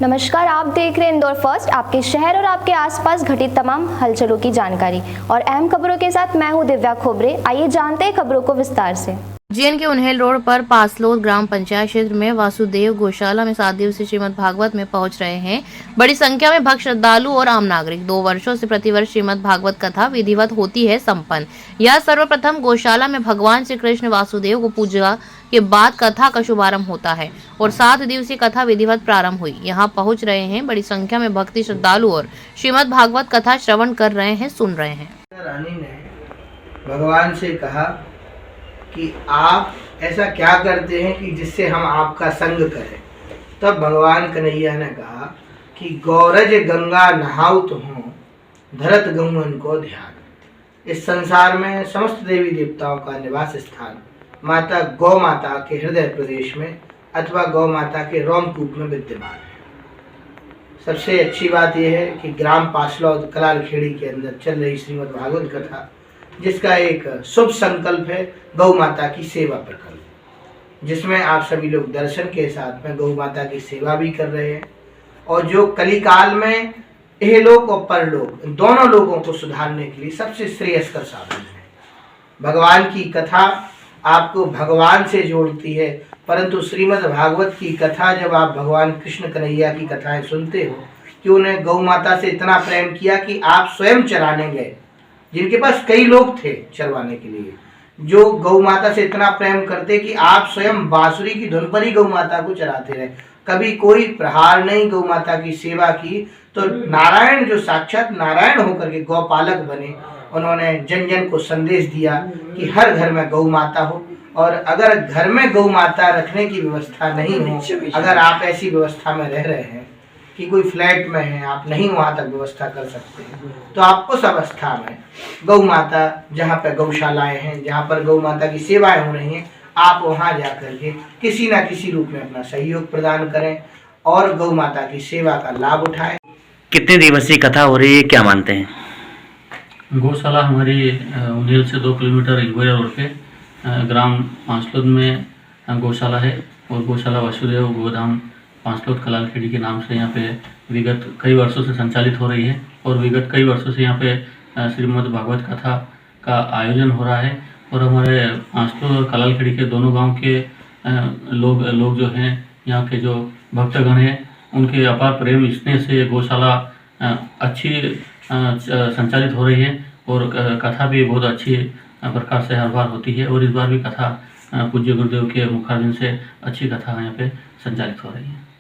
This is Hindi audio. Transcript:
नमस्कार, आप देख रहे हैं इंदौर फर्स्ट, आपके शहर और आपके आसपास घटित तमाम हलचलों की जानकारी और अहम खबरों के साथ मैं हूं दिव्या खोबरे। आइए जानते हैं खबरों को विस्तार से। जीएन के उन्हेल रोड पर पासलोद ग्राम पंचायत क्षेत्र में वासुदेव गौशाला में 7 दिवसीय श्रीमद् भागवत में पहुंच रहे हैं बड़ी संख्या में भक्त, श्रद्धालु और आम नागरिक। 2 वर्षों से प्रतिवर्ष श्रीमद् भागवत कथा विधिवत होती है संपन्न। यह सर्वप्रथम गौशाला में भगवान श्री कृष्ण वासुदेव को पूजा के बाद कथा का शुभारंभ होता है और 7 दिवसीय कथा विधिवत प्रारंभ हुई। यहाँ पहुंच रहे हैं बड़ी संख्या में भक्ति, श्रद्धालु और श्रीमद् भागवत कथा श्रवण कर रहे हैं, सुन रहे हैं। रानी ने भगवान से कहा कि आप ऐसा क्या करते हैं कि जिससे हम आपका संग करें। तब भगवान कन्हैया ने कहा कि गौरज गंगा नहाउत हूँ, धरत गौवन को ध्यान। इस संसार में समस्त देवी देवताओं का निवास स्थान माता गौ माता के हृदय प्रदेश में अथवा गौ माता के रोमकूप में विद्यमान है। सबसे अच्छी बात यह है कि ग्राम पासलौद कलालखेड़ी के अंदर चल रही श्रीमद् भागवत कथा, जिसका एक शुभ संकल्प है गौ माता की सेवा प्रकल्प, जिसमें आप सभी लोग दर्शन के साथ में गौ माता की सेवा भी कर रहे हैं और जो कलिकाल में इहलोक और परलोक दोनों लोगों को सुधारने के लिए सबसे श्रेयस्कर साधन है। भगवान की कथा आपको भगवान से जोड़ती है, परंतु श्रीमद् भागवत की कथा जब आप भगवान कृष्ण कन्हैया की कथाएं सुनते हो कि उन्हें गौ माता से इतना प्रेम किया कि आप स्वयं चराने गए, जिनके पास कई लोग थे चरवाने के लिए, जो गौ माता से इतना प्रेम करते कि आप स्वयं बांसुरी की धुन पर ही गौ माता को चराते रहे, कभी कोई प्रहार नहीं, गौ माता की सेवा की। तो नारायण जो साक्षात नारायण होकर के गौपालक बने, उन्होंने जन जन को संदेश दिया कि हर घर में गौ माता हो, और अगर घर में गौ माता रखने की व्यवस्था नहीं हो, अगर आप ऐसी व्यवस्था में रह रहे हैं कि कोई फ्लैट में है, आप नहीं वहाँ तक व्यवस्था कर सकते हैं, तो आप उस अवस्था में गौ माता जहाँ पर गौशालाएं हैं, जहाँ पर गौ माता की सेवाएं हो रही हैं, आप वहाँ जा करके किसी न किसी रूप में अपना सहयोग प्रदान करें और गौ माता की सेवा का लाभ उठाएं। कितने दिवसीय कथा हो रही है, क्या मानते हैं? गौशाला हमारी उन्हेल से 2 किलोमीटर इंगोरिया रोड पे ग्राम पांचलोद में गौशाला है और गौशाला वासुदेव गोधाम पांचलोद कलालखेड़ी के नाम से यहाँ पे विगत कई वर्षों से संचालित हो रही है और विगत कई वर्षों से यहाँ पे श्रीमद् भागवत कथा का आयोजन हो रहा है। और हमारे पांचलोद और कलालखेड़ी के दोनों गांव के लोग जो हैं, यहाँ के जो भक्तगण हैं, उनके अपार प्रेम स्नेह से गौशाला अच्छी संचालित हो रही है और कथा भी बहुत अच्छी प्रकार से हर बार होती है और इस बार भी कथा पूज्य गुरुदेव के मुखारबिंद से अच्छी कथा यहाँ पे संचालित हो रही है।